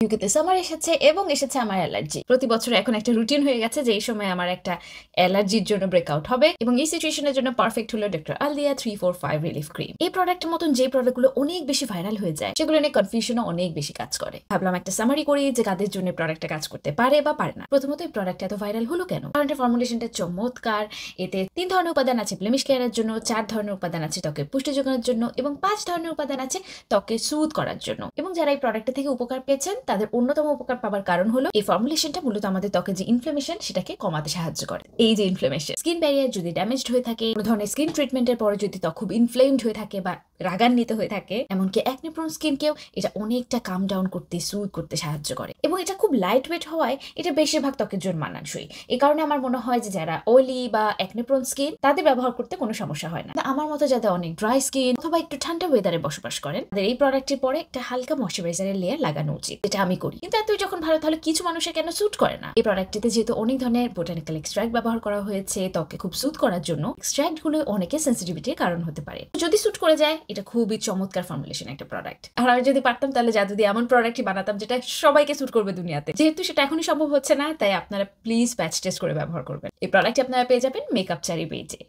ইউকেতে সামার এসেছে এবং এসেছে আমার অ্যালার্জি। প্রতি বছর এখন একটা রুটিন হয়ে গেছে যে এই সময় আমার একটা অ্যালার্জির জন্য ব্রেকআউট হবে এবং এই সিচুয়েশনের জন্য পারফেক্ট হলো ডক্টর আলিয়া 345 রিলিফ ক্রিম। এই প্রোডাক্টের মতন যে প্রোডাক্টগুলো অনেক বেশি ভাইরাল হয়ে যায় সেগুলো নিয়ে কনফিউশনও অনেক বেশি কাজ করে। ভাবলাম একটা সামারি করি যে কাদের জন্য প্রোডাক্টটা কাজ করতে পারে বা পারে না। প্রথমত এই প্রোডাক্টটা এত ভাইরাল হলো কেন? কারণ এর ফর্মুলেশনটা চমৎকার। এতে 3 ধরনের উপাদান আছে ব্লেমিশ কেয়ারের জন্য, 4 ধরনের উপাদান আছে ত্বকে পুষ্টি যোগানোর জন্য এবং 5 ধরনের উপাদান আছে ত্বকে সুদ করার জন্য। এবং যারা এই প্রোডাক্টটা থেকে উপকার পেয়েছেন তাদের অন্যতম উপকার পাবার কারণ হলো এই ফর্মুলেশনটা মূলত আমাদের ত্বকের যে ইনফ্লামেশন সেটাকে কমাতে সাহায্য করে। এই যে ইনফ্লামেশন, স্কিন ব্যারিয়ার যদি ড্যামেজড হয়ে থাকে, কোনো ধরনের স্কিন ট্রিটমেন্টের পরে যদি ত্বক খুব ইনফ্লেমড হয়ে থাকে বা রাগান্বিত হয়ে থাকে, এমনকি অ্যাকনে প্রোন স্কিনকেও এটা অনেকটা কাম ডাউন করতে, সুদ করতে সাহায্য করে। এবং এটা খুব লাইট ওয়েট হওয়ায় এটা বেশিরভাগ ত্বকের জন্য মানানসই। এই কারণে আমার মনে হয় যে যারা অয়েলি বা অ্যাকনে প্রোন স্কিন তাদের ব্যবহার করতে কোনো সমস্যা হয় না। আমার মতো যাদের অনেক ড্রাই স্কিন অথবা একটু ঠান্ডা ওয়েদারে বসবাস করেন তাদের এই প্রোডাক্টের পরে একটা হালকা ময়শ্চারাইজারের লেয়ার লাগানো উচিত, যেটা আমি করি। কিন্তু এতই যখন ভালো তাহলে কিছু মানুষের কেন স্যুট করে না? এই প্রোডাক্টটিতে যেহেতু অনেক ধরনের বোটানিক্যাল এক্সট্রাক্ট ব্যবহার করা হয়েছে ত্বকে খুব স্যুট করার জন্য, এক্সট্রাক্ট গুলো অনেকের সেন্সিটিভিটির কারণ হতে পারে। যদি স্যুট করে যায় এটা খুবই চমৎকার ফর্মুলেশন একটা প্রোডাক্ট। আর আমি যদি পারতাম তাহলে জাদু দিয়ে এমন প্রোডাক্টই বানাতাম যেটা সবাইকে স্যুট করবে দুনিয়াতে। যেহেতু সেটা এখনই সম্ভব হচ্ছে না, তাই আপনারা প্লিজ প্যাচ টেস্ট করে ব্যবহার করবেন। এই প্রোডাক্টটি আপনারা পেয়ে যাবেন মেকআপ চারি পেজে।